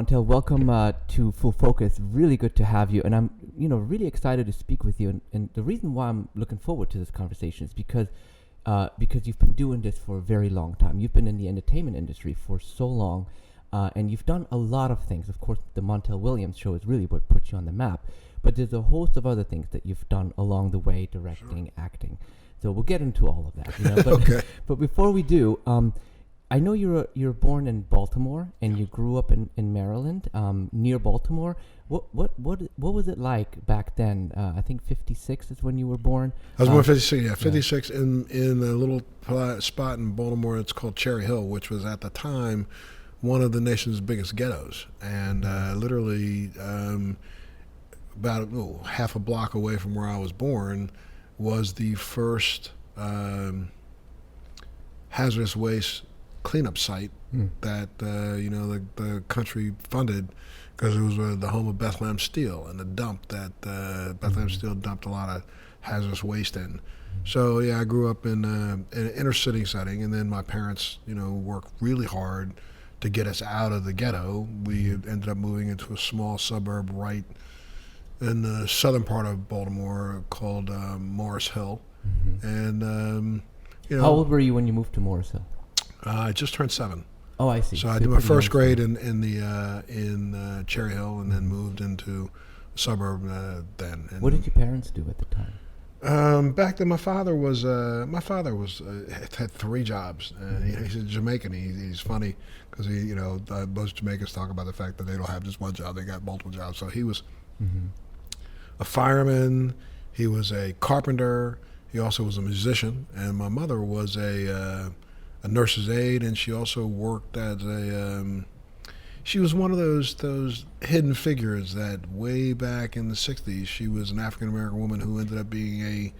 Montel, welcome to Full Focus. Really good to have you, and I'm, really excited to speak with you. And the reason why I'm looking forward to this conversation is because you've been doing this for a very long time. You've been in the entertainment industry for so long, and you've done a lot of things. Of course, the Montel Williams show is really what put you on the map. But there's a host of other things that you've done along the way, directing, acting. So we'll get into all of that. But, Okay. But before we do, I know you're born in Baltimore and you grew up in Maryland, near Baltimore. What was it like back then? I think 56 is when you were born. I was born 56. Yeah, 56 in a little spot in Baltimore. It's called Cherry Hill, which was at the time one of the nation's biggest ghettos, and literally about half a block away from where I was born was the first hazardous waste cleanup site that the country funded, because it was the home of Bethlehem Steel and the dump that Bethlehem Steel dumped a lot of hazardous waste in. So yeah, I grew up in an inner city setting, and then my parents worked really hard to get us out of the ghetto. We ended up moving into a small suburb right in the southern part of Baltimore called Morris Hill. And how old were you when you moved to Morris Hill? I just turned 7. Oh, I see. So I did my first grade in Cherry Hill, and then moved into a suburb then. And what did your parents do at the time? Back then, my father had 3 jobs. He's a Jamaican. He's funny because most Jamaicans talk about the fact that they don't have just one job; they got multiple jobs. So he was a fireman. He was a carpenter. He also was a musician. And my mother was a nurse's aide, and she also worked as she was one of those hidden figures that way back in the 60s, she was an African-American woman who ended up being a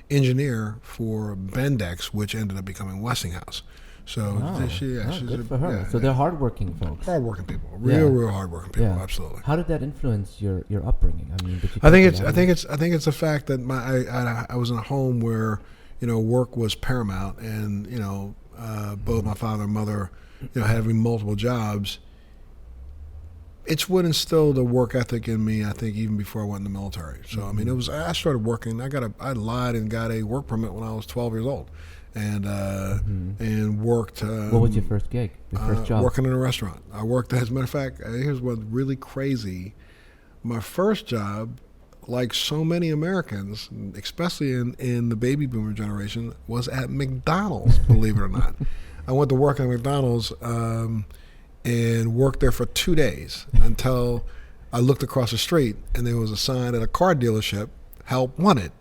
engineer for Bendix, which ended up becoming Westinghouse. So she's good for her. So they're hardworking folks. Hardworking people, real hardworking people, absolutely. How did that influence your upbringing? I mean, I think it's the fact that I was in a home where work was paramount, and both my father and mother having multiple jobs. It's what instilled a work ethic in me, I think, even before I went in the military. So I mean, I started working. I lied and got a work permit when I was 12 years old, and worked. What was your first gig? Your first job? Working in a restaurant. I worked. As a matter of fact, here's what's really crazy. My first job, like so many Americans, especially in the baby boomer generation, was at McDonald's. Believe it or not, I went to work at McDonald's. And worked there for 2 days until I looked across the street and there was a sign at a car dealership, help wanted.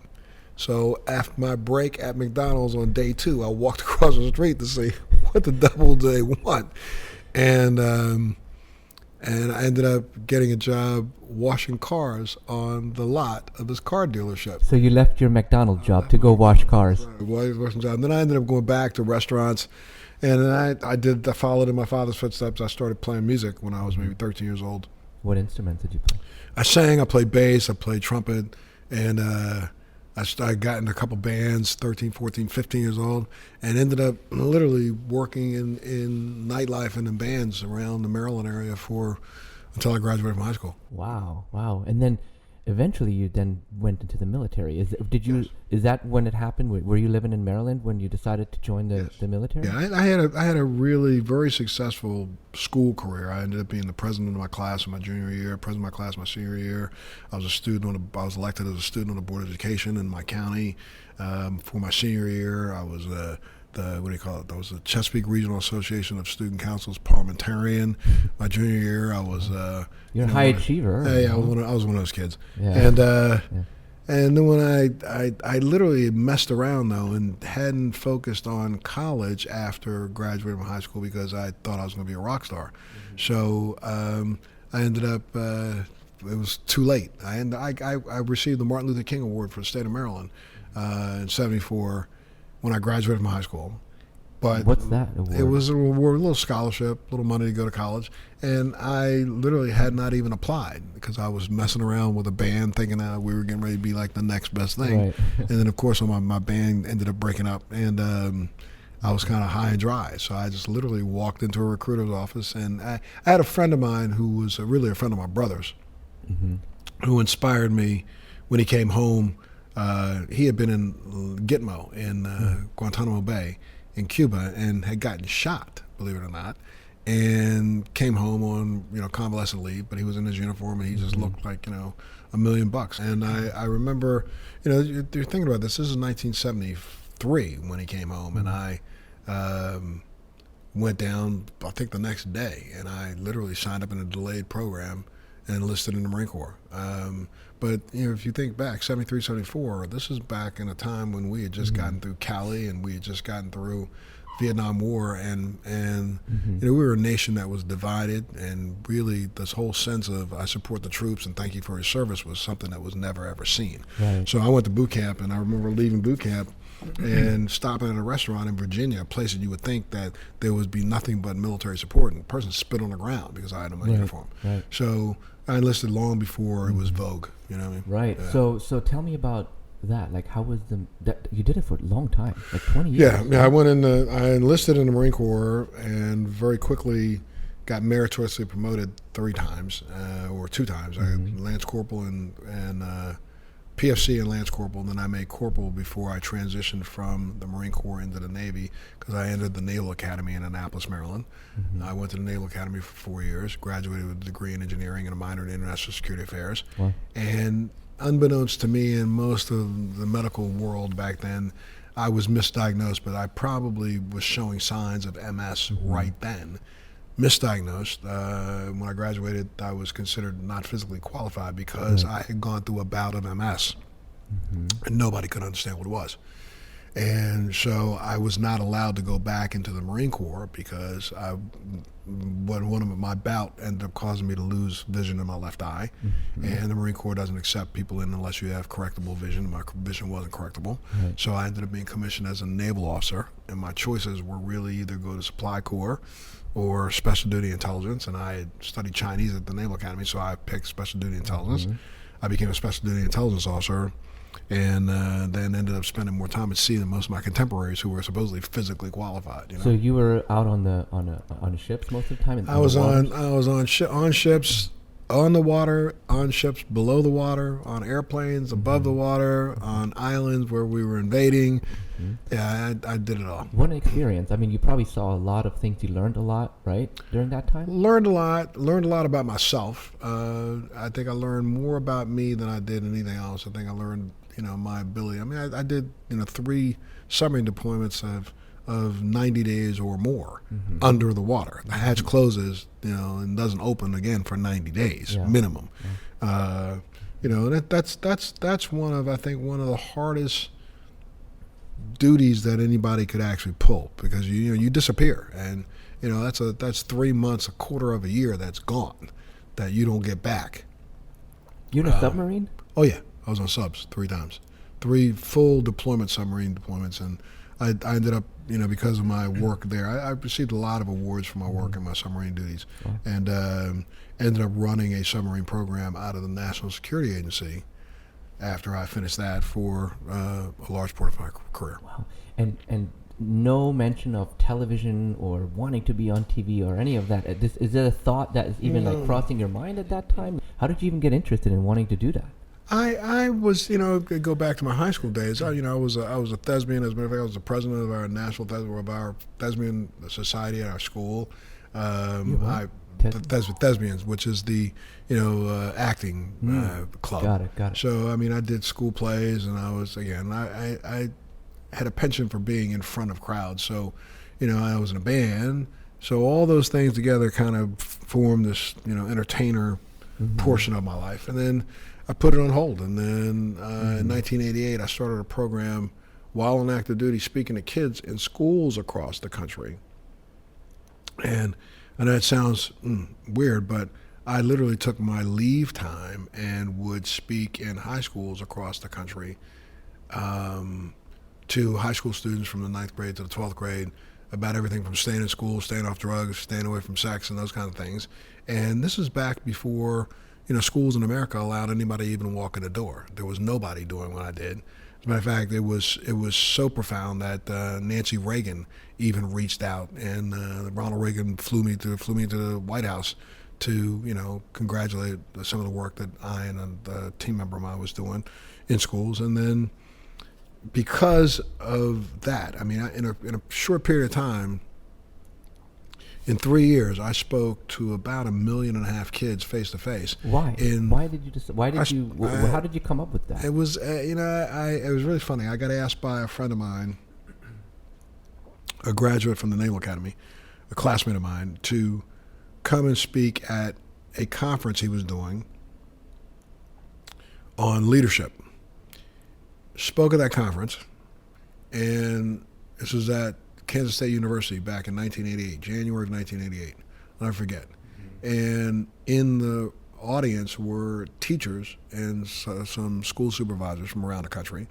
So after my break at McDonald's on day 2, I walked across the street to see what the devil do they want. And I ended up getting a job washing cars on the lot of this car dealership. So you left your McDonald's job to go wash cars. Washing job. And then I ended up going back to restaurants. And then I followed in my father's footsteps. I started playing music when I was maybe 13 years old. What instruments did you play? I sang, I played bass, I played trumpet, and I got in a couple bands, 13, 14, 15 years old, and ended up literally working in nightlife and in bands around the Maryland area until I graduated from high school. Wow. And then eventually you then went into the military. Is that when it happened? Were you living in Maryland when you decided to join the military? Yeah, I had a really very successful school career. I ended up being the president of my class in my junior year, president of my class my senior year. I was elected as a student on the board of education in my county. For my senior year, I was I was the Chesapeake Regional Association of Student Councils parliamentarian. My junior year, I was. You're a high achiever. Yeah, I was one of those kids. Yeah. And then when I literally messed around though and hadn't focused on college after graduating from high school because I thought I was going to be a rock star. So I ended up. It was too late. I received the Martin Luther King Award for the state of Maryland in '74. When I graduated from high school. But what's that award? It was a reward, a little scholarship, a little money to go to college. And I literally had not even applied because I was messing around with a band thinking that we were getting ready to be like the next best thing. Right. And then, of course, my band ended up breaking up. And I was kind of high and dry. So I just literally walked into a recruiter's office, and I had a friend of mine who was really a friend of my brother's, who inspired me when he came home. He had been in Gitmo in Guantanamo Bay in Cuba and had gotten shot, believe it or not, and came home on convalescent leave. But he was in his uniform and he just looked like $1 million. And I remember, you're thinking about this. This is 1973 when he came home, and I went down, I think the next day, and I literally signed up in a delayed program and enlisted in the Marine Corps. But if you think back, 73, 74, this is back in a time when we had just gotten through Cali and we had just gotten through Vietnam War, and we were a nation that was divided, and really this whole sense of I support the troops and thank you for your service was something that was never ever seen. Right. So I went to boot camp, and I remember leaving boot camp and stopping at a restaurant in Virginia, a place that you would think that there would be nothing but military support, and the person spit on the ground because I had on my uniform. Right. So I enlisted long before it was vogue. You know what I mean? Right. Yeah. So tell me about that. Like, how was you did it for a long time, like 20 years. Yeah. I enlisted in the Marine Corps and very quickly got meritoriously promoted 3 times or 2 times. I had Lance Corporal and PFC and Lance Corporal, and then I made Corporal before I transitioned from the Marine Corps into the Navy, because I entered the Naval Academy in Annapolis, Maryland. I went to the Naval Academy for 4 years, graduated with a degree in engineering and a minor in international security affairs. Wow. And unbeknownst to me and most of the medical world back then, I was misdiagnosed, but I probably was showing signs of MS right then. Misdiagnosed. When I graduated, I was considered not physically qualified because I had gone through a bout of MS, and nobody could understand what it was. And so I was not allowed to go back into the Marine Corps because one of my bout ended up causing me to lose vision in my left eye, and the Marine Corps doesn't accept people in unless you have correctable vision. My vision wasn't correctable, so I ended up being commissioned as a naval officer, and my choices were really either go to Supply Corps or Special Duty Intelligence, and I had studied Chinese at the Naval Academy, so I picked Special Duty Intelligence. I became a Special Duty Intelligence officer, and then ended up spending more time at sea than most of my contemporaries who were supposedly physically qualified. So you were out on the ships most of the time? I was on ships, on the water, on ships below the water, on airplanes above the water, on islands where we were invading. Yeah, I did it all. What an experience. I mean, you probably saw a lot of things. You learned a lot, right, during that time? Learned a lot about myself. I think I learned more about me than I did anything else. I think I learned, my ability. I mean, I did, 3 submarine deployments of 90 days or more under the water. The hatch closes, and doesn't open again for 90 days minimum. And that's one of the hardest duties that anybody could actually pull, because you disappear, and that's 3 months, a quarter of a year that's gone, that you don't get back. You're in a submarine? Oh yeah, I was on subs 3 times, 3 full deployment submarine deployments, and I ended up, because of my work there, I received a lot of awards for my work and my submarine duties, and ended up running a submarine program out of the National Security Agency after I finished that for a large part of my career. Wow. And no mention of television or wanting to be on TV or any of that. Is there a thought that is even crossing your mind at that time? How did you even get interested in wanting to do that? I was, go back to my high school days. I was a thespian. As a matter of fact, I was the president of our national thespian society at our school. Thespians, which is the acting club. Got it. So I did school plays, and I had a penchant for being in front of crowds. So I was in a band. So all those things together kind of formed this entertainer portion of my life. And then I put it on hold. And then in 1988, I started a program while on active duty, speaking to kids in schools across the country. And I know it sounds weird, but I literally took my leave time and would speak in high schools across the country to high school students from the 9th grade to the 12th grade about everything from staying in school, staying off drugs, staying away from sex, and those kind of things. And this is back before schools in America allowed anybody to even walk in the door. There was nobody doing what I did. As a matter of fact, it was so profound that Nancy Reagan even reached out, and Ronald Reagan flew me to the White House to congratulate some of the work that I and a team member of mine was doing in schools. And then because of that, I mean, in a short period of time, in 3 years, I spoke to about 1.5 million kids face to face. Why? How did you come up with that? It was, it was really funny. I got asked by a friend of mine, a graduate from the Naval Academy, a classmate of mine, to come and speak at a conference he was doing on leadership. Spoke at that conference, and this was at Kansas State University back in 1988, January of 1988. I'll never forget. And in the audience were teachers and some school supervisors from around the country.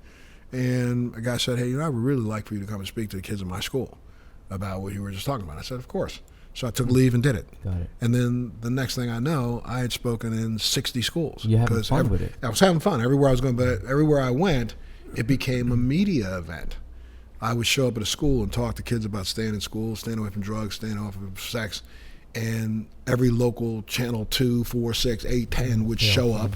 And a guy said, "Hey, I would really like for you to come and speak to the kids in my school about what you were just talking about." I said, "Of course." So I took leave and did it. Got it. And then the next thing I know, I had spoken in 60 schools. You having fun with it? I was having fun everywhere I was going, but everywhere I went, it became a media event. I would show up at a school and talk to kids about staying in school, staying away from drugs, staying off of sex, and every local channel 2, 4, 6, 8, 10 would show up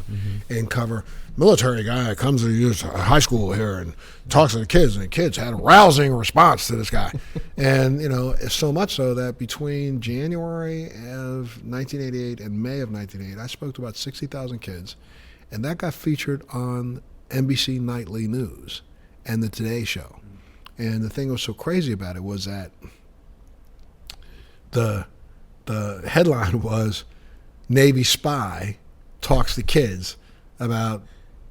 and cover. Military guy comes to high school here and talks to the kids, and the kids had a rousing response to this guy. And so much so that between January of 1988 and May of 1988, I spoke to about 60,000 kids, and that got featured on NBC Nightly News and the Today Show. And the thing that was so crazy about it was that the headline was Navy spy talks to kids about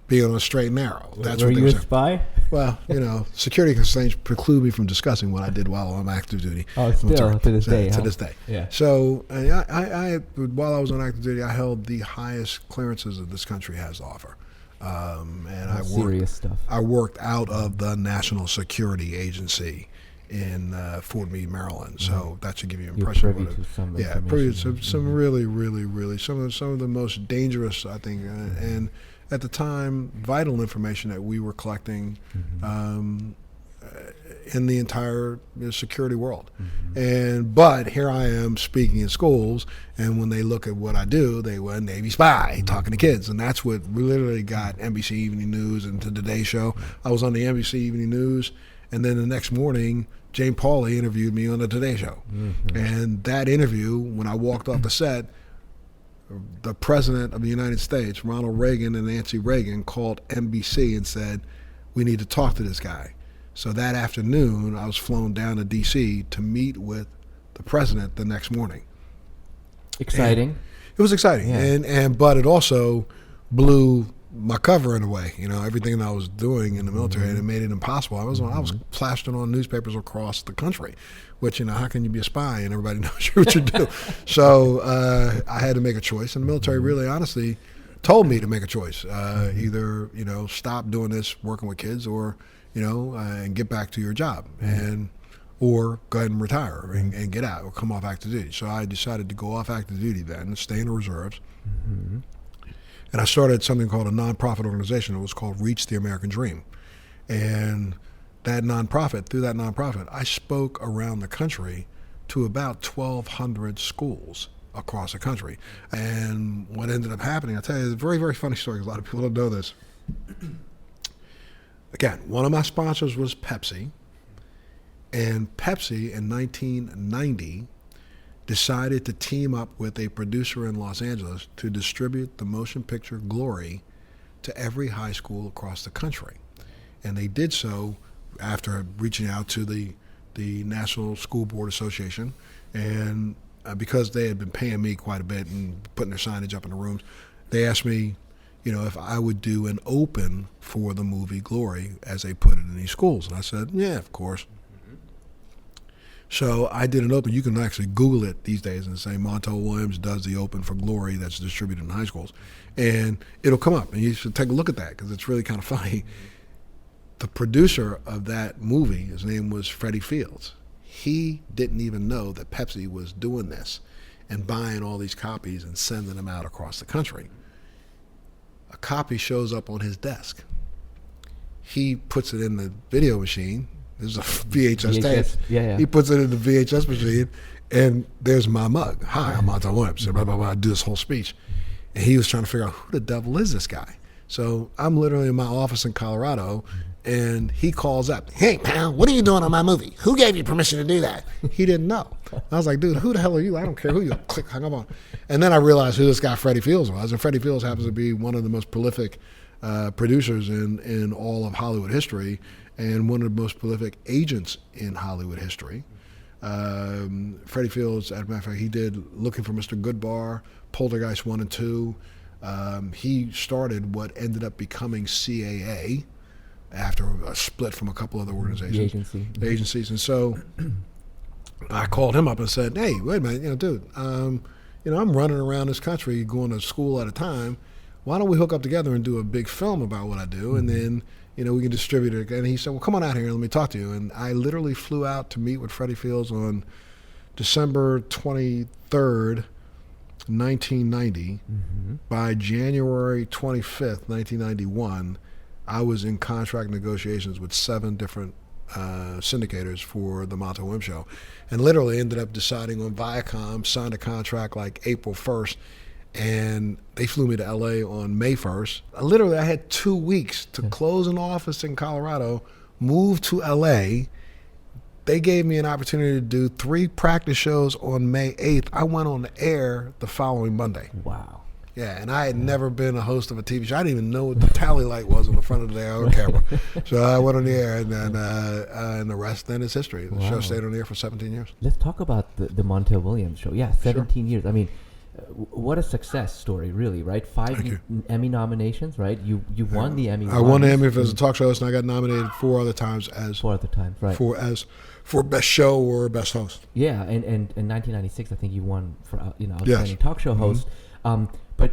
being on a straight and narrow. That's were what they you a spy? Well, security constraints preclude me from discussing what I did while on active duty. Oh, still to this day. To this day. Yeah. So I while I was on active duty, I held the highest clearances that this country has to offer. And serious stuff. I worked out of the National Security Agency in Fort Meade, Maryland. So that should give you an impression of what privy to some really, really, really some of the most dangerous, I think, and at the time, vital information that we were collecting in the entire security world. But here I am speaking in schools, and when they look at what I do, they were a Navy spy talking to kids, and that's what literally got NBC Evening News and the Today Show. I was on the NBC Evening News, and then the next morning, Jane Pauley interviewed me on the Today Show. And that interview, when I walked off the set, the President of the United States, Ronald Reagan, and Nancy Reagan called NBC and said, "We need to talk to this guy." So that afternoon, I was flown down to D.C. to meet with the president the next morning. Exciting. And it was exciting, but it also blew my cover in a way. Everything that I was doing in the military, and it made it impossible. I was plastered on newspapers across the country, which how can you be a spy and everybody knows what you do? So I had to make a choice, and the military really, honestly, told me to make a choice. Either stop doing this, working with kids, or and get back to your job, or go ahead and retire and get out or come off active duty. So I decided to go off active duty then, stay in the reserves. And I started something called a nonprofit organization. It was called Reach the American Dream. And through that nonprofit, I spoke around the country to about 1,200 schools across the country. And what ended up happening, I'll tell you, it's a very, very funny story, because a lot of people don't know this. Again, one of my sponsors was Pepsi, and Pepsi in 1990 decided to team up with a producer in Los Angeles to distribute the motion picture Glory to every high school across the country. And they did so after reaching out to the National School Board Association, and because they had been paying me quite a bit and putting their signage up in the rooms, they asked me if I would do an open for the movie Glory as they put it in these schools. And I said, yeah, of course. So I did an open. You can actually Google it these days and say Montel Williams does the open for Glory that's distributed in high schools. And it'll come up, and you should take a look at that, because it's really kind of funny. The producer of that movie, his name was Freddie Fields. He didn't even know that Pepsi was doing this and buying all these copies and sending them out across the country. A copy shows up on his desk. he puts it in the video machine. There's a VHS tape. Yeah. He puts it in the VHS machine, and there's my mug. Hi, I'm Montel Williams. Blah, blah, blah. I do this whole speech. And he was trying to figure out who the devil is this guy. So I'm literally in my office in Colorado, and he calls up, "Hey, pal, what are you doing on my movie? Who gave you permission to do that?" He didn't know. I was like, "Dude, who the hell are you? I don't care who you are." Click, hung up on. And then I realized who this guy Freddie Fields was. And Freddie Fields happens to be one of the most prolific producers in all of Hollywood history, and one of the most prolific agents in Hollywood history. Freddie Fields, as a matter of fact, he did Looking for Mr. Goodbar, Poltergeist 1 and 2. He started what ended up becoming CAA after a split from a couple other organizations. The agencies. And so I called him up and said, "Hey, wait a minute, dude, I'm running around this country going to school at a time. Why don't we hook up together and do a big film about what I do, and then we can distribute it." And he said, "Well, come on out here and let me talk to you." And I literally flew out to meet with Freddie Fields on December 23rd, 1990. By January 25th, 1991, I was in contract negotiations with 7 different syndicators for the Montel Williams Show, and literally ended up deciding on Viacom, signed a contract like April 1st, and they flew me to LA on May 1st. I had 2 weeks to close an office in Colorado, move to LA. They gave me an opportunity to do 3 practice shows on May 8th. I went on the air the following Monday. Wow. Yeah, and I had never been a host of a TV show. I didn't even know what the tally light was on the front of the damn camera. So I went on the air, and then and the rest then is history. The show stayed on the air for 17 years. Let's talk about the Montel Williams Show. Yeah, 17 years. I mean, what a success story, really, right? 5 Emmy nominations, right? You won the Emmy. I won the Emmy as a talk show host, and I got nominated 4 other times right? For best show or best host. Yeah, and in 1996, I think you won for outstanding talk show host. But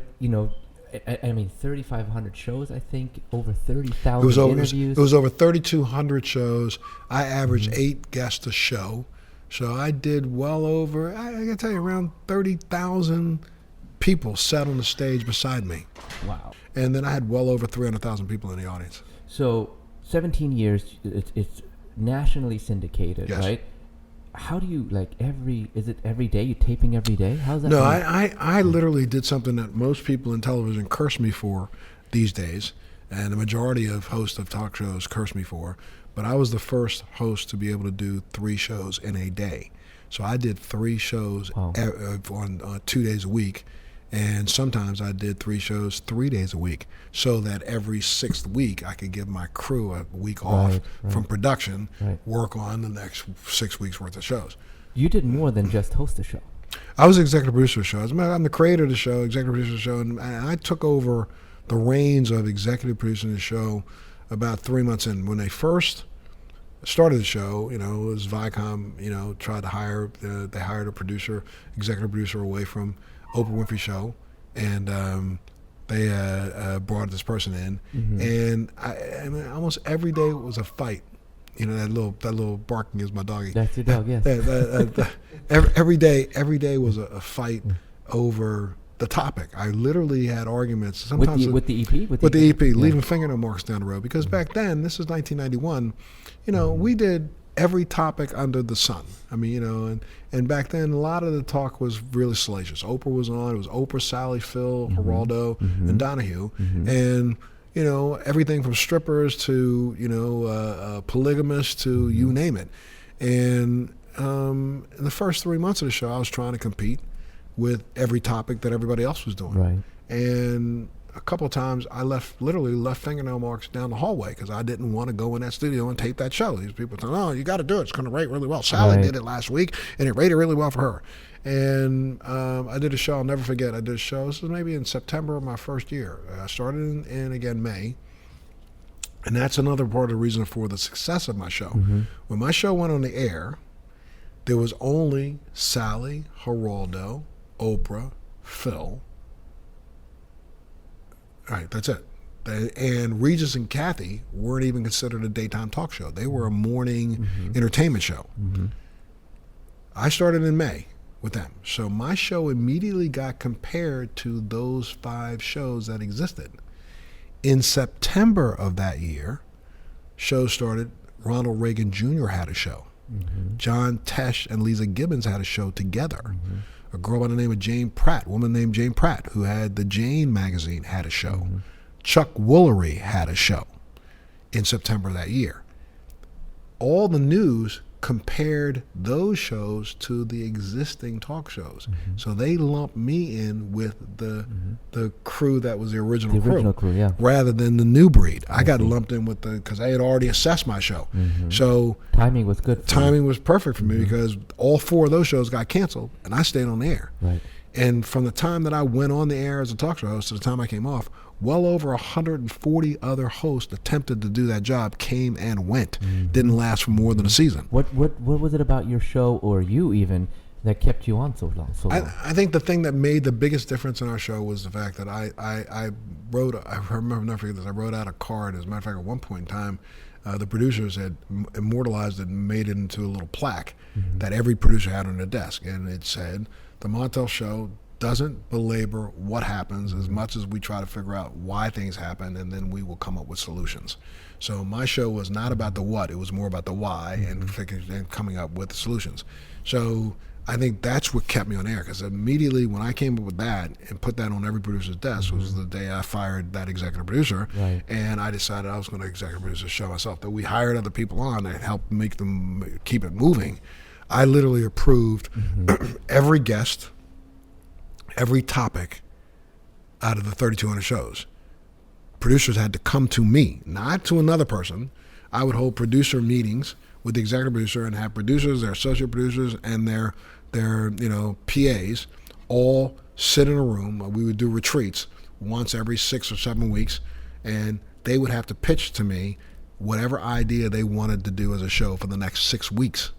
I mean, 3,500 shows, I think, over 30,000 interviews. It was over 3,200 shows. I averaged 8 guests a show. So I did well over, I got to tell you, around 30,000 people sat on the stage beside me. Wow. And then I had well over 300,000 people in the audience. So 17 years, it's nationally syndicated, yes. Right? How do you, is it every day? You taping every day? How's that? No, I literally did something that most people in television curse me for these days, and the majority of hosts of talk shows curse me for, but I was the first host to be able to do 3 shows in a day. So I did 3 shows on 2 days a week, and sometimes I did 3 shows 3 days a week, so that every 6th week I could give my crew a week off from production, work on the next 6 weeks worth of shows. You did more than just host a show. I was executive producer of the show. As a matter, I'm the creator of the show, executive producer of the show, and I took over the reins of executive producing the show about 3 months in. When they first started the show, it was Viacom, tried to hire, they hired a producer, executive producer away from Oprah Winfrey Show, and they brought this person in, and I mean, almost every day was a fight. That little barking is my doggy. That's your dog, yes. Every day was a fight over the topic. I literally had arguments sometimes with the EP, with the EP, leaving fingernail marks down the road, because back then, this is 1991. We did every topic under the sun. I mean, and back then a lot of the talk was really salacious. Oprah was on. It was Oprah, Sally, Phil, Geraldo, and Donahue, and everything from strippers to polygamists to you name it. And in the first 3 months of the show, I was trying to compete with every topic that everybody else was doing. Right. And a couple of times I literally left fingernail marks down the hallway because I didn't want to go in that studio and tape that show. These people saying, "Oh, you got to do it. It's going to rate really well." Sally did it last week, and it rated really well for her. And I did a show I'll never forget. I did a show. This was maybe in September of my first year. I started in again May. And that's another part of the reason for the success of my show. When my show went on the air, there was only Sally, Geraldo, Oprah, Phil. All right, that's it. And Regis and Kathy weren't even considered a daytime talk show. They were a morning entertainment show. I started in May with them. So my show immediately got compared to those 5 shows that existed. In September of that year, shows started, Ronald Reagan Jr. had a show. John Tesh and Lisa Gibbons had a show together. A girl by the name of Jane Pratt, a woman named Jane Pratt, who had the Jane magazine, had a show. Chuck Woolery had a show in September that year. All the news compared those shows to the existing talk shows. So they lumped me in with the crew that was the original crew, yeah. rather than the new breed. I got lumped in with because I had already assessed my show. So timing was good. Timing was perfect for me because all 4 of those shows got canceled and I stayed on the air. Right. And from the time that I went on the air as a talk show host to the time I came off, well over 140 other hosts attempted to do that job, came and went. Didn't last for more than a season. What was it about your show, or you even, that kept you on so long? I think the thing that made the biggest difference in our show was the fact that I wrote out a card. As a matter of fact, at one point in time, the producers had immortalized it and made it into a little plaque that every producer had on their desk. And it said, the Montel Show doesn't belabor what happens as much as we try to figure out why things happen, and then we will come up with solutions. So my show was not about the what, it was more about the why and coming up with the solutions. So I think that's what kept me on air, because immediately when I came up with that and put that on every producer's desk was the day I fired that executive producer, and I decided I was going to executive produce the show myself. That we hired other people on that helped make them keep it moving. I literally approved every guest, every topic out of the 3,200 shows. Producers had to come to me, not to another person. I would hold producer meetings with the executive producer and have producers, their associate producers, and their PAs all sit in a room. We would do retreats once every 6 or 7 weeks, and they would have to pitch to me whatever idea they wanted to do as a show for the next 6 weeks.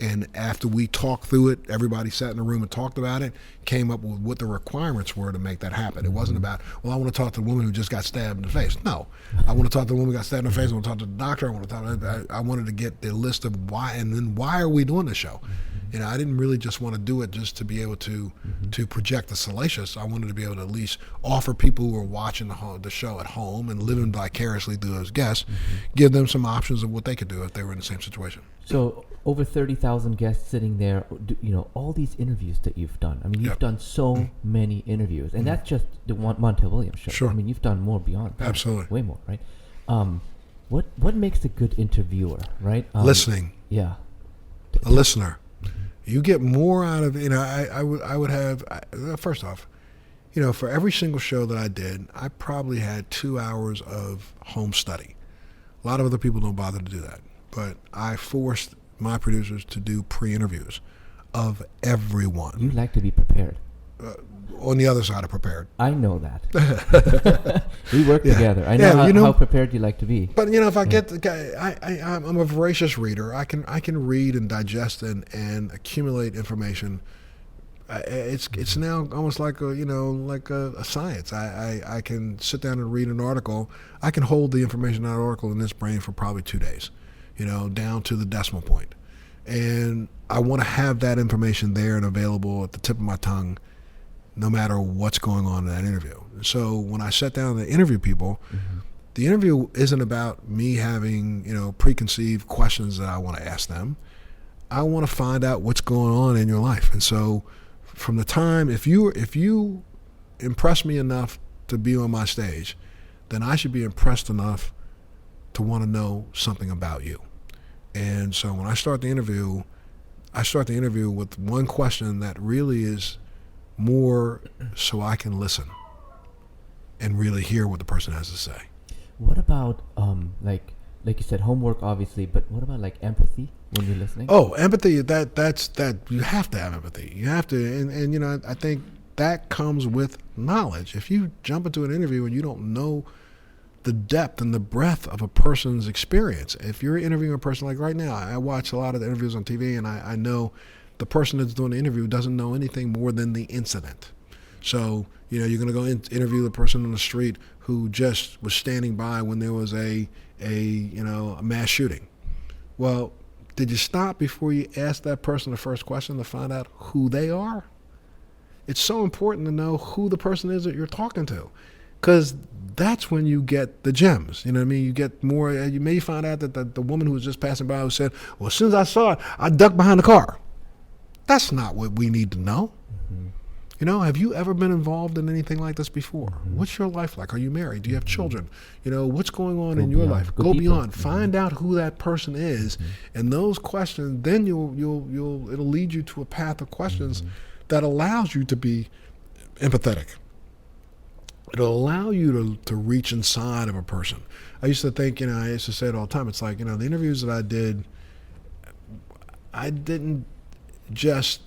And after we talked through it, everybody sat in a room and talked about it, came up with what the requirements were to make that happen. It wasn't about, well, I want to talk to the woman who just got stabbed in the face. No, I want to talk to the woman who got stabbed in the face. I want to talk to the doctor. I wanted to get the list of why, and then why are we doing this show? I didn't really just want to do it just to be able to project the salacious. I wanted to be able to at least offer people who are watching the show at home and living vicariously through those guests, give them some options of what they could do if they were in the same situation. So over 30,000 guests sitting there, all these interviews that you've done. I mean, you've done so many interviews, and that's just the Montel Williams show. Sure. I mean, you've done more beyond that. Absolutely. Way more, right? What makes a good interviewer, right? Listening. Yeah. A listener. You get more out of, I would have, first off, for every single show that I did, I probably had 2 hours of home study. A lot of other people don't bother to do that. But I forced my producers to do pre-interviews of everyone. You like to be prepared. On the other side of prepared. I know that. We work together. I know how prepared you like to be. But if I get the guy, I'm a voracious reader. I can read and digest and accumulate information. It's now almost like a science. I can sit down and read an article. I can hold the information in that article in this brain for probably 2 days, down to the decimal point. And I want to have that information there and available at the tip of my tongue, no matter what's going on in that interview. So when I sat down to interview people, the interview isn't about me having, preconceived questions that I want to ask them. I want to find out what's going on in your life. And so from the time, if you impress me enough to be on my stage, then I should be impressed enough to want to know something about you. And so when I start the interview with one question that really is more so I can listen and really hear what the person has to say. What about like you said, homework obviously, but what about like empathy when you're listening? Oh, empathy, that's you have to have empathy. You have to, and I think that comes with knowledge. If you jump into an interview and you don't know the depth and the breadth of a person's experience, if you're interviewing a person like right now, I watch a lot of the interviews on TV, and I know the person that's doing the interview doesn't know anything more than the incident. So, you're going to go interview the person on the street who just was standing by when there was a mass shooting. Well, did you stop before you ask that person the first question to find out who they are? It's so important to know who the person is that you're talking to. because that's when you get the gems. You know what I mean? You get more. You may find out that the woman who was just passing by who said, well, as soon as I saw it, I ducked behind the car. That's not what we need to know. Mm-hmm. You know, have you ever been involved in anything like this before? Mm-hmm. What's your life like? Are you married? Do you have children? You know, what's going on Go in your beyond. life? Go Go deeper. beyond. Find out who that person is, and those questions. Then it'll lead you to a path of questions that allows you to be empathetic. It'll allow you to reach inside of a person. I used to think, I used to say it all the time. It's like, the interviews that I did, I didn't just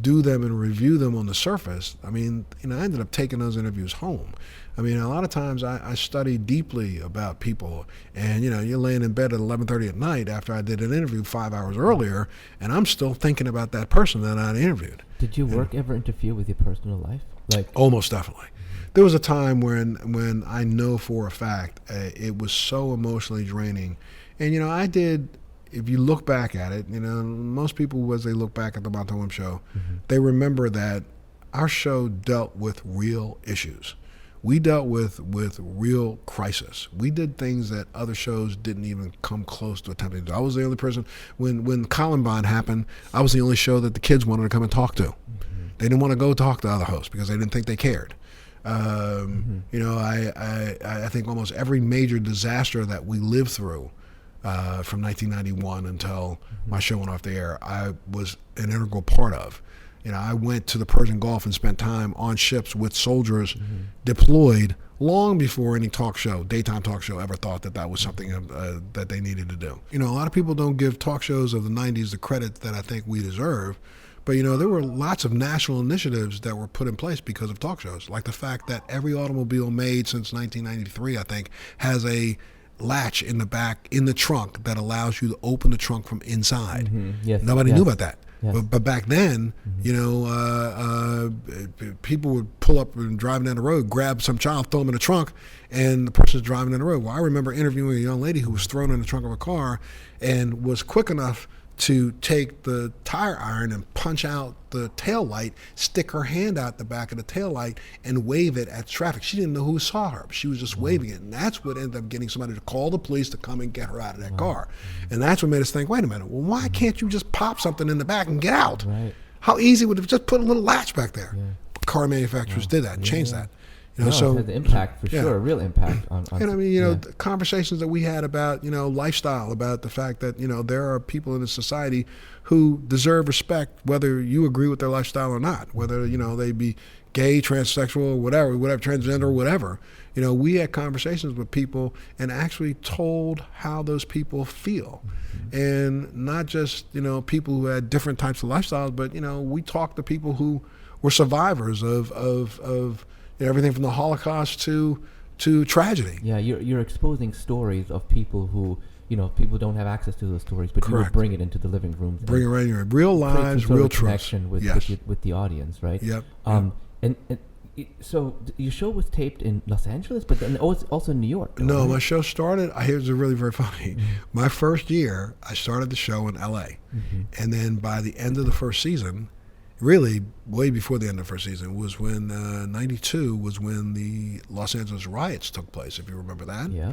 do them and review them on the surface. I mean, I ended up taking those interviews home. I mean, a lot of times I study deeply about people, and you're laying in bed at 11:30 at night after I did an interview 5 hours earlier, and I'm still thinking about that person that I interviewed. Did your work ever interfere with your personal life? Like, almost definitely. There was a time when I know for a fact it was so emotionally draining, and I did. If you look back at it, most people, as they look back at the Montel Williams show, they remember that our show dealt with real issues. We dealt with real crisis. We did things that other shows didn't even come close to attempting to do. I was the only person, when Columbine happened, I was the only show that the kids wanted to come and talk to. They didn't want to go talk to other hosts because they didn't think they cared. I think almost every major disaster that we lived through, from 1991 until my show went off the air, I was an integral part of. I went to the Persian Gulf and spent time on ships with soldiers deployed long before any daytime talk show ever thought that was something that they needed to do. A lot of people don't give talk shows of the 90s the credit that I think we deserve. But, there were lots of national initiatives that were put in place because of talk shows, like the fact that every automobile made since 1993, I think, has a latch in the back, in the trunk, that allows you to open the trunk from inside. Yes. Nobody knew about that. Yes. But back then, people would pull up and driving down the road, grab some child, throw them in the trunk, and the person's driving down the road. Well, I remember interviewing a young lady who was thrown in the trunk of a car and was quick enough to take the tire iron and punch out the tail light, stick her hand out the back of the tail light, and wave it at traffic. She didn't know who saw her. She was just waving it. And that's what ended up getting somebody to call the police to come and get her out of that car. And that's what made us think, wait a minute, well, why can't you just pop something in the back and get out? Right. How easy would it just put a little latch back there? Yeah. Car manufacturers did that and changed that. So it had the impact for sure, a real impact on and I mean, the conversations that we had about, lifestyle, about the fact that, there are people in the society who deserve respect, whether you agree with their lifestyle or not, whether, they be gay, transsexual, whatever, transgender, or whatever. We had conversations with people and actually told how those people feel. And not just, people who had different types of lifestyles, but, we talked to people who were survivors of everything from the Holocaust to tragedy. Yeah, you're exposing stories of people who, people don't have access to those stories, but Correct. you would bring it into the living rooms. Bring it right in here. Real lives, real truths. Connection with, Yes. with the audience, right? Yep. So your show was taped in Los Angeles, but then also in New York. No, right? my show started, here's really very funny. My first year, I started the show in L.A. And then by the end of the first season, really way before the end of the first season, was when 92 was when the Los Angeles riots took place, if you remember that. Yeah.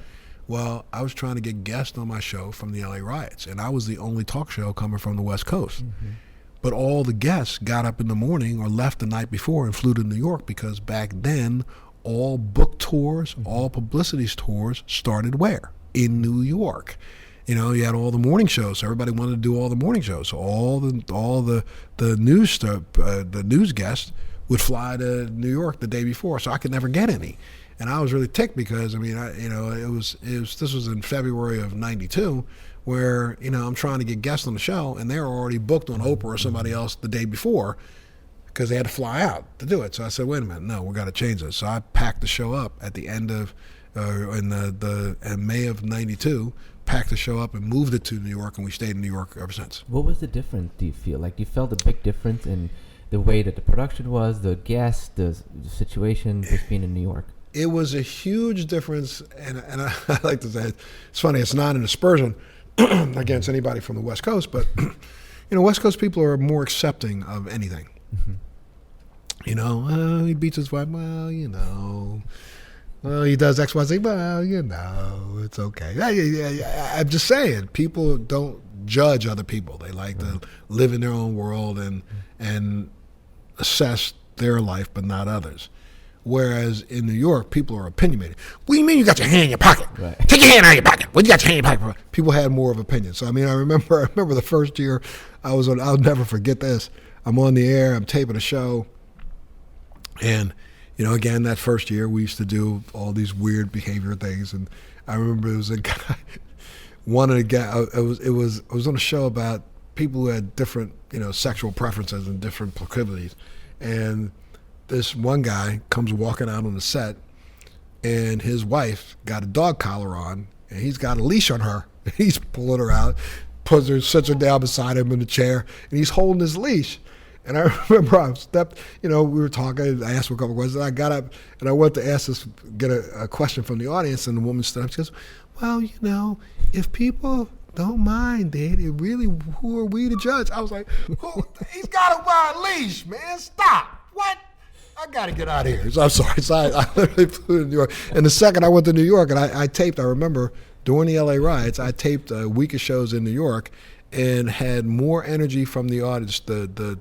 Well, I was trying to get guests on my show from the LA riots, and I was the only talk show coming from the West Coast. But all the guests got up in the morning or left the night before and flew to New York, because back then all book tours, all publicity tours started where? In New York. You had all the morning shows. So everybody wanted to do all the morning shows. So all the news stuff, the news guests would fly to New York the day before, so I could never get any. And I was really ticked because this was in February of '92, where I'm trying to get guests on the show, and they were already booked on Oprah or somebody else the day before, because they had to fly out to do it. So I said, wait a minute, no, we got to change this. So I packed the show up at the end of in May of '92. Packed the show up and moved it to New York, and we stayed in New York ever since. What was the difference, do you feel? Like, you felt a big difference in the way that the production was, the guests, the situation, just being in New York? It was a huge difference, and I like to say, it's funny, it's not an aspersion against anybody from the West Coast, but West Coast people are more accepting of anything. He beats his wife. Well, well, he does X, Y, Z. Well, it's okay. I'm just saying, people don't judge other people. They like to live in their own world and assess their life, but not others. Whereas in New York, people are opinionated. What do you mean you got your hand in your pocket? Right. Take your hand out of your pocket. What you got your hand in your pocket for? People had more of opinions. So I remember the first year I was on. I'll never forget this. I'm on the air. I'm taping a show, and again that first year we used to do all these weird behavior things. And I remember there was a guy. One of the guys. I was on a show about people who had different sexual preferences and different proclivities, and this one guy comes walking out on the set, and his wife got a dog collar on, and he's got a leash on her. He's pulling her out, sits her down beside him in the chair, and he's holding his leash. And I remember I stepped, we were talking, I asked her a couple questions, I got up, and I went to get a question from the audience, and the woman stood up, she goes, well, if people don't mind it, who are we to judge? I was like, he's got to wear a leash, man, stop. What? I got to get out of here. So I'm sorry. So I literally flew to New York. And the second I went to New York, and I taped, I remember during the LA riots, I taped a week of shows in New York and had more energy from the audience, the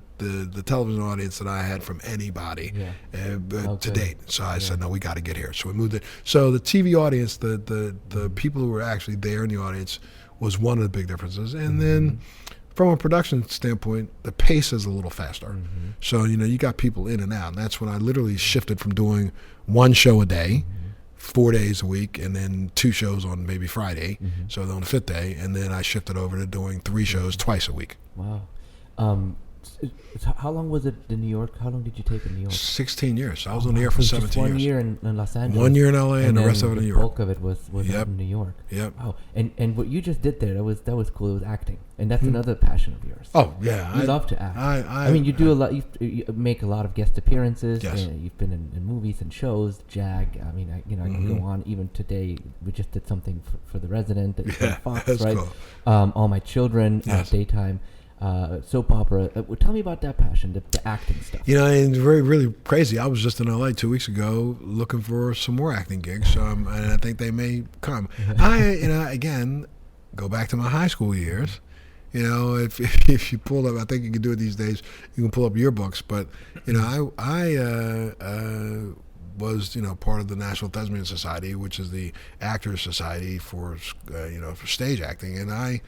television audience, than I had from anybody to date. So I said, no, we got to get here. So we moved it. So the TV audience, the people who were actually there in the audience was one of the big differences. And then from a production standpoint, the pace is a little faster. Mm-hmm. So, you got people in and out. And that's when I literally shifted from doing one show a day, 4 days a week, and then 2 shows on maybe Friday. Mm-hmm. So on the 5th day, and then I shifted over to doing 3 shows twice a week. Wow. How long was it in New York? How long did you take in New York? 16 years. So I was on the air for 17 years. 1 year in Los Angeles. 1 year in LA and the rest of it in New York. The bulk of it was out in New York. Yep. Oh, and what you just did there, that was cool. It was acting, and that's another passion of yours. Oh yeah, you love to act. You do a lot. You make a lot of guest appearances. Yes. You've been in movies and shows. JAG. I can go on. Even today, we just did something for The Resident at Fox, that's right? Cool. All My Children, daytime. Soap opera. Tell me about that passion, the acting stuff. And very, really crazy. I was just in LA 2 weeks ago looking for some more acting gigs, and I think they may come. Again, go back to my high school years. If you pull up, I think you can do it these days. You can pull up yearbooks, but I was part of the National Thespian Society, which is the Actors Society for for stage acting, and I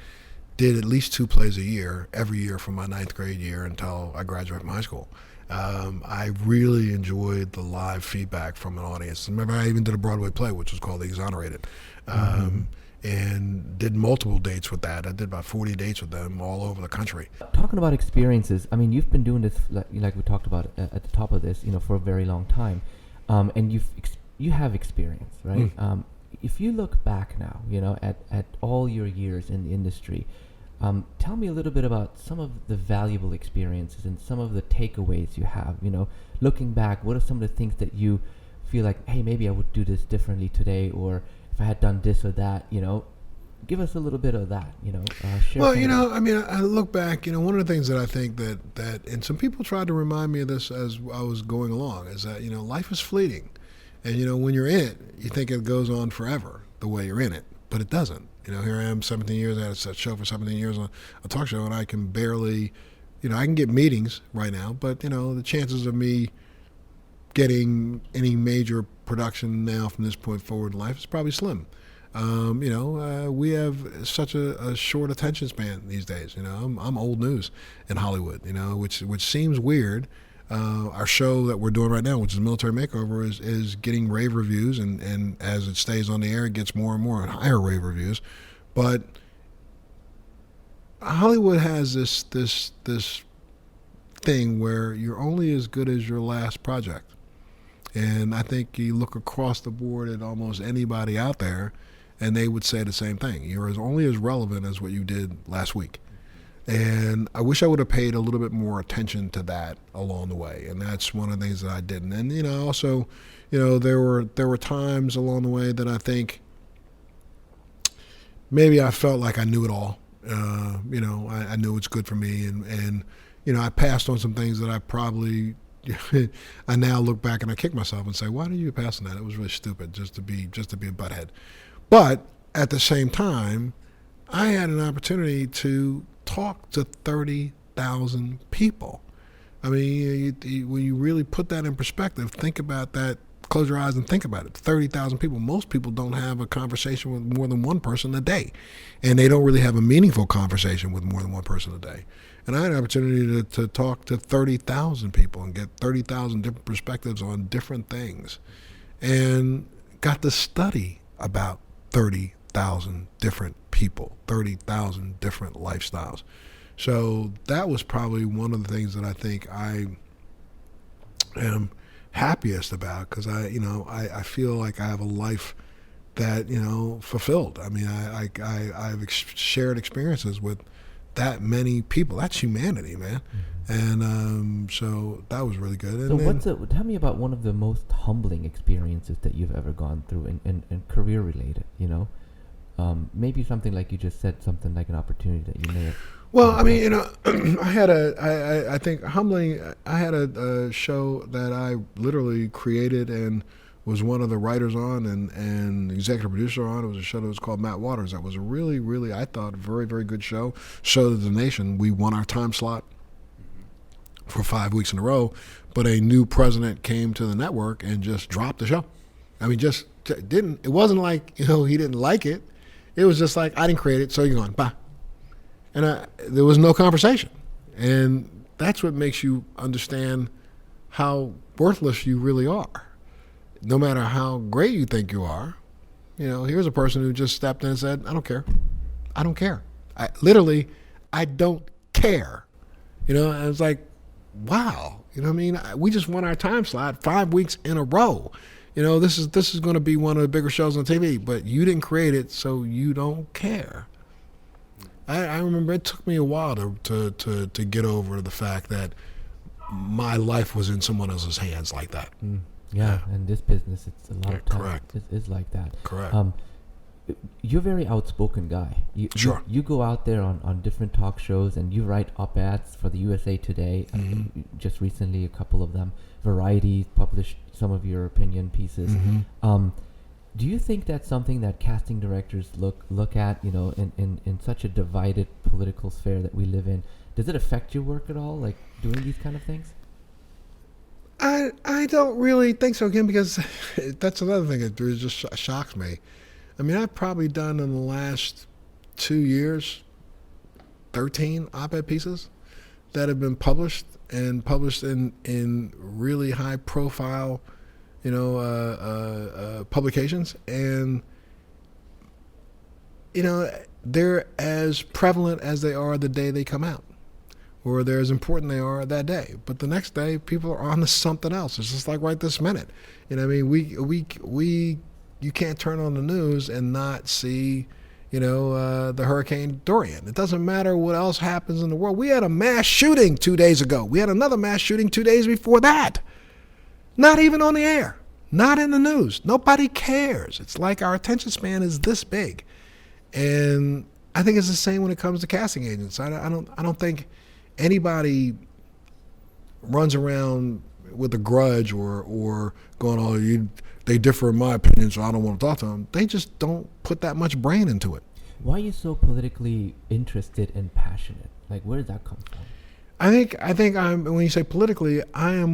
did at least 2 plays a year, every year from my 9th grade year until I graduated from high school. I really enjoyed the live feedback from an audience. Remember, I even did a Broadway play, which was called The Exonerated, and did multiple dates with that. I did about 40 dates with them all over the country. Talking about experiences, you've been doing this, like we talked about at the top of this, for a very long time, and you have experience, right? If you look back now, at all your years in the industry, tell me a little bit about some of the valuable experiences and some of the takeaways you have. Looking back, what are some of the things that you feel like, hey, maybe I would do this differently today, or if I had done this or that, give us a little bit of that, share. Well, I look back, one of the things that I think that, and some people tried to remind me of this as I was going along, is that, life is fleeting. And, when you're in it, you think it goes on forever the way you're in it, but it doesn't. Here I am 17 years, I had a show for 17 years on a talk show, and I can barely, I can get meetings right now, but, the chances of me getting any major production now from this point forward in life is probably slim. We have such a short attention span these days. I'm old news in Hollywood, which seems weird. Our show that we're doing right now, which is Military Makeover, is getting rave reviews, and as it stays on the air, it gets more and more and higher rave reviews. But Hollywood has this thing where you're only as good as your last project. And I think you look across the board at almost anybody out there, and they would say the same thing. You're only as relevant as what you did last week. And I wish I would have paid a little bit more attention to that along the way. And that's one of the things that I didn't. And, also, there were times along the way that I think maybe I felt like I knew it all. I knew what's good for me. And I passed on some things that I probably, I now look back and I kick myself and say, why did you pass on that? It was really stupid just to be a butthead. But at the same time, I had an opportunity to talk to 30,000 people. I mean, when you really put that in perspective, think about that. Close your eyes and think about it. 30,000 people. Most people don't have a conversation with more than one person a day. And they don't really have a meaningful conversation with more than one person a day. And I had an opportunity to talk to 30,000 people and get 30,000 different perspectives on different things. And got to study about 30,000 different people, 30,000 different lifestyles. So that was probably one of the things that I think I am happiest about, because I feel like I have a life that, fulfilled. I mean, I've shared experiences with that many people. That's humanity, man. Mm-hmm. And so that was really good. And so tell me about one of the most humbling experiences that you've ever gone through and career related, maybe something like you just said, something like an opportunity that you may have. Well, I mean, I had I think humbling, I had a show that I literally created and was one of the writers on and executive producer on. It was a show that was called Matt Waters. That was a really, really, I thought, very, very good show. Showed the nation. We won our time slot for 5 weeks in a row, but a new president came to the network and just dropped the show. I mean, just didn't. It wasn't like, he didn't like it. It was just like, I didn't create it, so you're gone. Bye. And there was no conversation. And that's what makes you understand how worthless you really are. No matter how great you think you are, here's a person who just stepped in and said, I don't care. I don't care. I don't care. And it's like, wow. I mean? We just won our time slot 5 weeks in a row. This is going to be one of the bigger shows on TV, but you didn't create it, so you don't care. I remember it took me a while to get over the fact that my life was in someone else's hands like that. Yeah, and this business, it's a lot of times. Correct. It's like that. Correct. You're a very outspoken guy. Sure. You go out there on different talk shows and you write op-eds for the USA Today. Mm-hmm. Just recently, a couple of them. Variety published some of your opinion pieces. Mm-hmm. Do you think that's something that casting directors look at, in such a divided political sphere that we live in? Does it affect your work at all, like doing these kind of things? I don't really think so, again, because that's another thing that just shocks me. I mean, I've probably done in the last 2 years 13 op-ed pieces that have been published in really high profile publications, and they're as prevalent as they are the day they come out, or they're as important they are that day. But the next day, people are on to something else. It's just like right this minute. You can't turn on the news and not see the Hurricane Dorian. It doesn't matter what else happens in the world. We had a mass shooting 2 days ago. We had another mass shooting 2 days before that. Not even on the air. Not in the news. Nobody cares. It's like our attention span is this big. And I think it's the same when it comes to casting agents. I don't think anybody runs around with a grudge or going, they differ in my opinion, so I don't want to talk to them. They just don't put that much brain into it. Why are you so politically interested and passionate? Like, where did that come from? I think when you say politically, I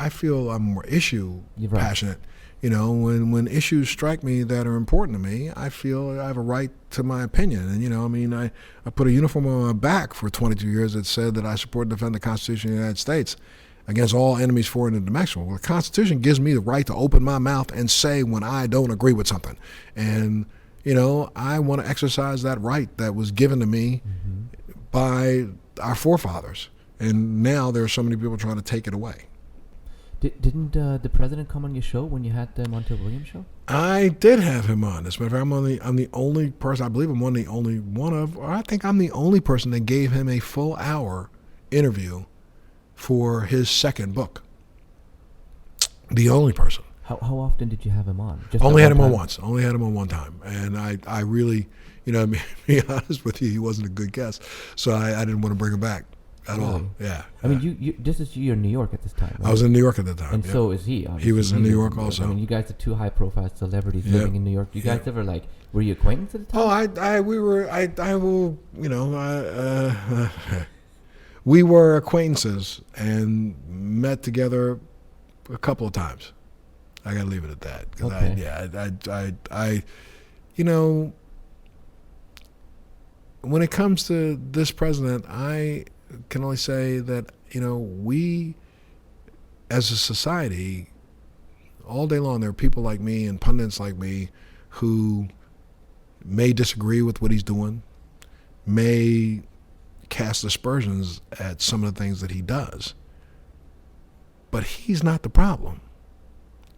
feel I'm more issue passionate. When issues strike me that are important to me, I feel I have a right to my opinion. And I put a uniform on my back for 22 years that said that I support and defend the Constitution of the United States against all enemies, foreign and domestic. Well, the Constitution gives me the right to open my mouth and say when I don't agree with something. And I want to exercise that right that was given to me by our forefathers, and now there are so many people trying to take it away. Didn't the president come on your show when you had the Montel Williams show? I did have him on. As a matter of fact, I'm the only person. I believe I'm I think I'm the only person that gave him a full hour interview for his second book. The only person. How often did you have him on? Only had him on once. Only had him on one time, and I really, to be honest with you, he wasn't a good guest, so I didn't want to bring him back. at all. Yeah. I mean, you're in New York at this time, right? I was in New York at the time. And so is he. He was in New York also. I mean, you guys are two high-profile celebrities living in New York. You guys ever were you acquaintances at the time? We were acquaintances and met together a couple of times. I got to leave it at that. Okay. When it comes to this president, I can only say that, we as a society, all day long, there are people like me and pundits like me who may disagree with what he's doing, may cast aspersions at some of the things that he does. But he's not the problem.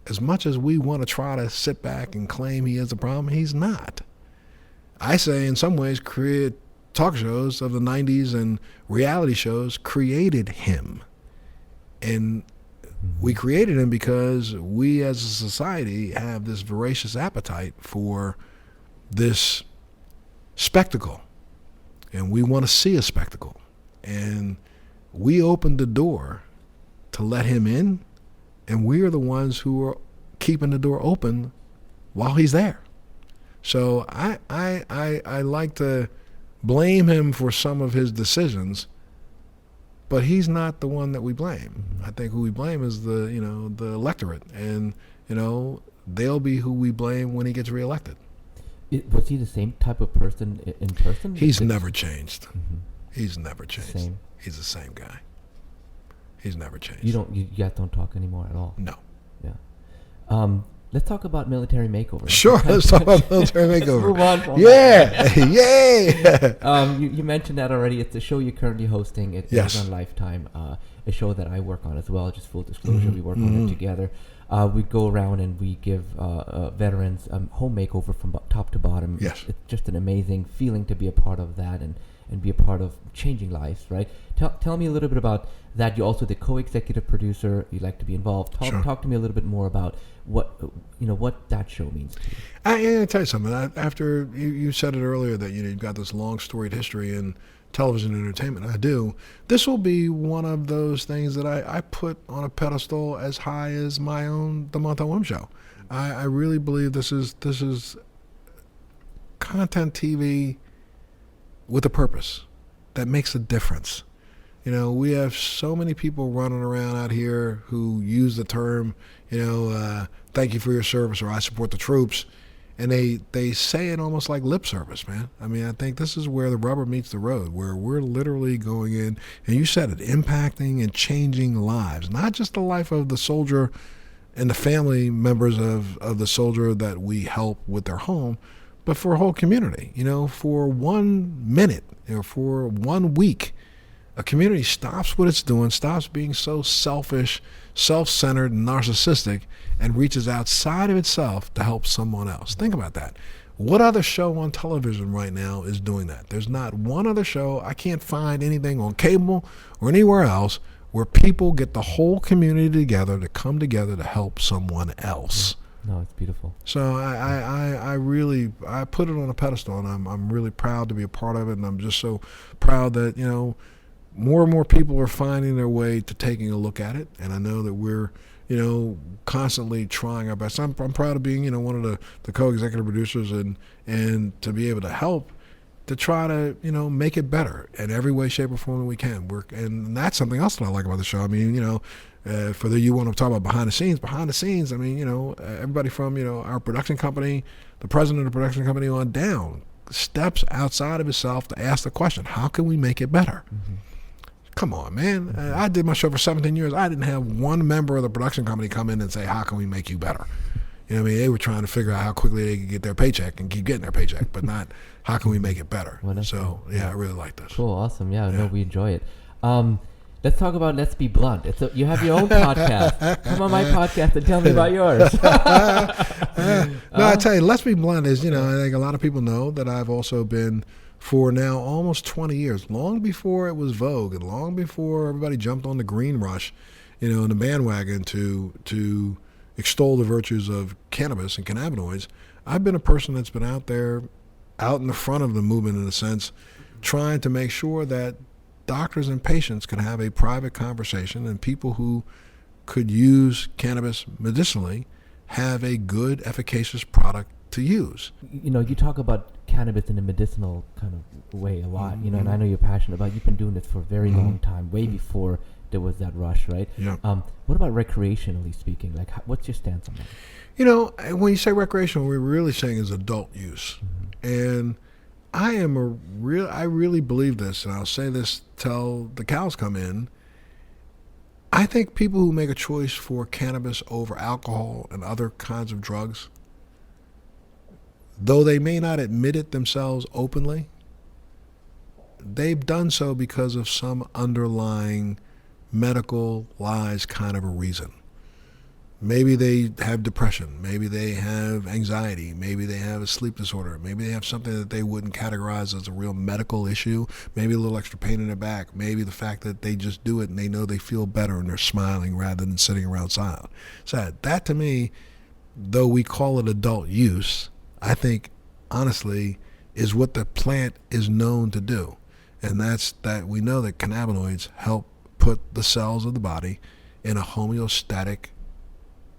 As much as we want to try to sit back and claim he is the problem, he's not. I say in some ways talk shows of the 90s and reality shows created him. And we created him because we as a society have this voracious appetite for this spectacle. And we want to see a spectacle. And we opened the door to let him in, and we are the ones who are keeping the door open while he's there. So I like to blame him for some of his decisions, but he's not the one that we blame. I think who we blame is the electorate, and they'll be who we blame when he gets reelected. Was he the same type of person in person? He's never changed. Mm-hmm. He's never changed. Same. He's the same guy. He's never changed. You guys don't talk anymore at all? No. Yeah. Let's talk about Military Makeover. Sure, let's talk about Military Makeover. Let's move on from that. Yeah. You mentioned that already. It's a show you're currently hosting. It is on Lifetime, a show that I work on as well. Just full disclosure, we work on it together. We go around and we give veterans home makeover from top to bottom. Yes. It's just an amazing feeling to be a part of that and be a part of changing lives, right? Tell me a little bit about that. You're also the co-executive producer. You like to be involved. Talk to me a little bit more about what that show means to you. I tell you something. After you said it earlier that you've got this long storied history in television and entertainment. I do. This will be one of those things that I put on a pedestal as high as the Montel Williams show. I really believe this is content TV with a purpose that makes a difference. We have so many people running around out here who use the term, thank you for your service, or I support the troops. And they say it almost like lip service, man. I mean, I think this is where the rubber meets the road, where we're literally going in, and you said it, impacting and changing lives, not just the life of the soldier and the family members of the soldier that we help with their home, but for a whole community. For 1 minute, for 1 week, a community stops what it's doing, stops being so selfish, self-centered, and narcissistic, and reaches outside of itself to help someone else. Think about that. What other show on television right now is doing that? There's not one other show. I can't find anything on cable or anywhere else where people get the whole community together to come together to help someone else. No, it's beautiful. So I really put it on a pedestal, and I'm really proud to be a part of it, and I'm just so proud that more and more people are finding their way to taking a look at it, and I know that we're constantly trying our best. I'm proud of being one of the co-executive producers and to be able to help to try to make it better in every way, shape, or form that we can. And that's something else that I like about the show. I mean, for you want to talk about behind the scenes. I mean, everybody from our production company, the president of the production company on down, steps outside of himself to ask the question: how can we make it better? Mm-hmm. Come on, man. I did my show for 17 years. I didn't have one member of the production company come in and say, how can we make you better? They were trying to figure out how quickly they could get their paycheck and keep getting their paycheck, but not how can we make it better. Well, so, yeah, I really like this. Cool, awesome. Yeah, no, we enjoy it. Let's talk about Let's Be Blunt. You have your own podcast. Come on my podcast and tell me about yours. No, I tell you, Let's Be Blunt is, I think a lot of people know that I've also been for now almost 20 years, long before it was vogue and long before everybody jumped on the green rush, in the bandwagon to extol the virtues of cannabis and cannabinoids. I've been a person that's been out there, out in the front of the movement in a sense, trying to make sure that doctors and patients can have a private conversation, and people who could use cannabis medicinally have a good, efficacious product to use. You talk about cannabis in a medicinal kind of way a lot, Mm-hmm. And I know you're passionate about it. You've been doing this for a very long time, way before there was that rush, right? Yeah. What about recreationally speaking? Like, what's your stance on that? When you say recreational, what we're really saying is adult use. And I really believe this, and I'll say this till the cows come in. I think people who make a choice for cannabis over alcohol and other kinds of drugs, though they may not admit it themselves openly, they've done so because of some underlying medical lies kind of a reason. Maybe they have depression, maybe they have anxiety, maybe they have a sleep disorder, maybe they have something that they wouldn't categorize as a real medical issue, maybe a little extra pain in their back, maybe the fact that they just do it and they know they feel better and they're smiling rather than sitting around silent. So that to me, though we call it adult use, I think honestly is what the plant is known to do. And that's that we know that cannabinoids help put the cells of the body in a homeostatic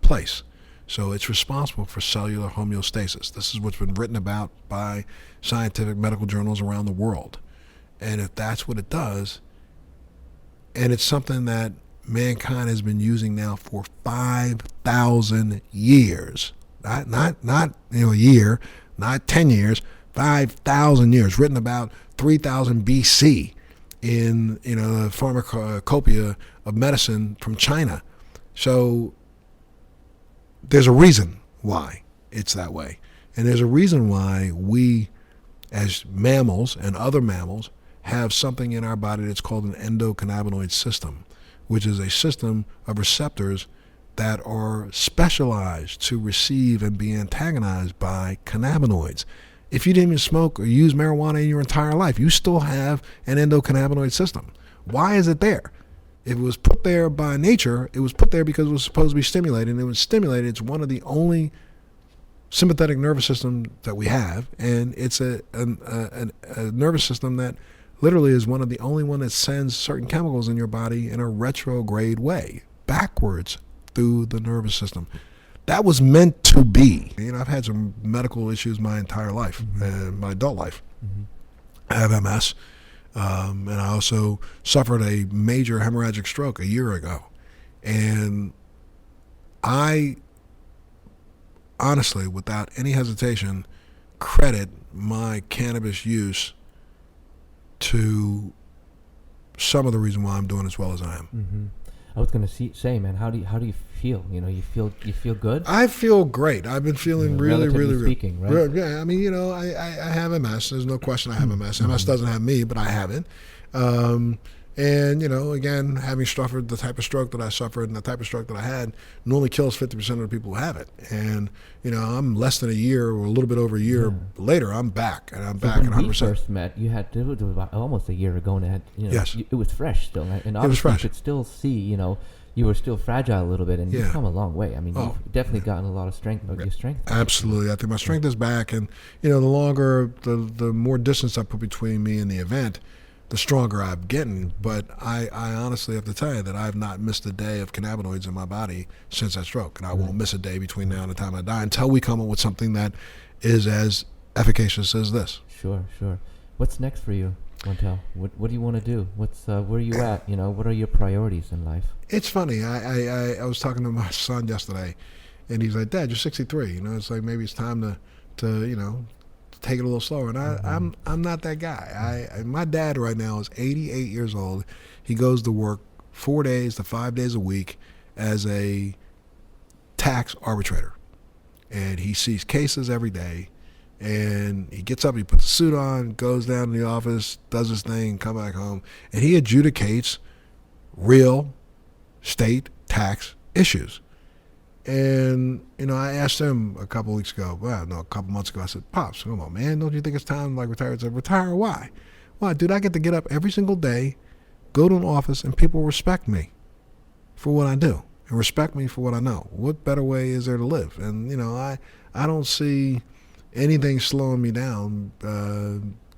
place. So it's responsible for cellular homeostasis. This is what's been written about by scientific medical journals around the world. And if that's what it does, and it's something that mankind has been using now for 5,000 years, not a year, not 10 years, 5,000 years, written about 3,000 BC in the pharmacopoeia of medicine from China. So there's a reason why it's that way. And there's a reason why we, as mammals and other mammals, have something in our body that's called an endocannabinoid system, which is a system of receptors that are specialized to receive and be antagonized by cannabinoids. If you didn't even smoke or use marijuana in your entire life, you still have an endocannabinoid system. Why is it there? It was put there by nature. It was put there because it was supposed to be stimulated, and it was stimulated. It's one of the only sympathetic nervous systems that we have, and it's a nervous system that literally is one of the only one that sends certain chemicals in your body in a retrograde way, backwards through the nervous system. That was meant to be. I've had some medical issues my entire life, my adult life. I have MS. And I also suffered a major hemorrhagic stroke a year ago. And I honestly, without any hesitation, credit my cannabis use to some of the reason why I'm doing as well as I am. I was going to say, man, how do you feel? You feel good? I feel great. I've been feeling really speaking, right? Yeah, I mean, I have MS. There's no question I have MS. MS doesn't have me, but I have it. And again, having suffered the type of stroke that I suffered and the type of stroke that I had normally kills 50% of the people who have it. And I'm less than a year or a little bit over a year later. I'm back, and I'm back at 100%. When we first met, it was about almost a year ago, and yes, it was fresh still, and obviously it was fresh. You could still see, you were still fragile a little bit, and you've come a long way. I mean, you've definitely gotten a lot of strength. Your strength. Absolutely, I think my strength is back, and the longer, the more distance I put between me and the event, the stronger I'm getting. But I honestly have to tell you that I've not missed a day of cannabinoids in my body since that stroke, and I won't miss a day between now and the time I die until we come up with something that is as efficacious as this. Sure. What's next for you, Montel? What do you want to do? Where are you at? What are your priorities in life? It's funny. I was talking to my son yesterday, and he's like, "Dad, you're 63. It's like maybe it's time to take it a little slower." And I'm not that guy. My dad right now is 88 years old. He goes to work 4 days to 5 days a week as a tax arbitrator, and he sees cases every day. And he gets up, he puts a suit on, goes down to the office, does his thing, come back home, and he adjudicates real state tax issues. And, I asked him a couple months ago, I said, "Pops, come on, man, don't you think it's time to retire?" He said, "Retire? Why?" "Why, dude, I get to get up every single day, go to an office, and people respect me for what I do and respect me for what I know. What better way is there to live?" And, I don't see anything slowing me down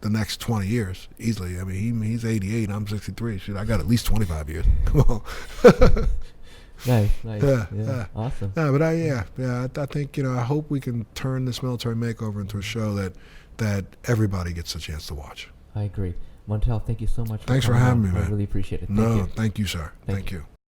the next 20 years easily. I mean, he's 88. I'm 63. Shit, I got at least 25 years. Come on. Nice. Yeah. Awesome. But I think, I hope we can turn this Military Makeover into a show that everybody gets a chance to watch. I agree. Montel, thank you so much. Thanks for having me, man. I really appreciate it. Thank you, sir. Thank you.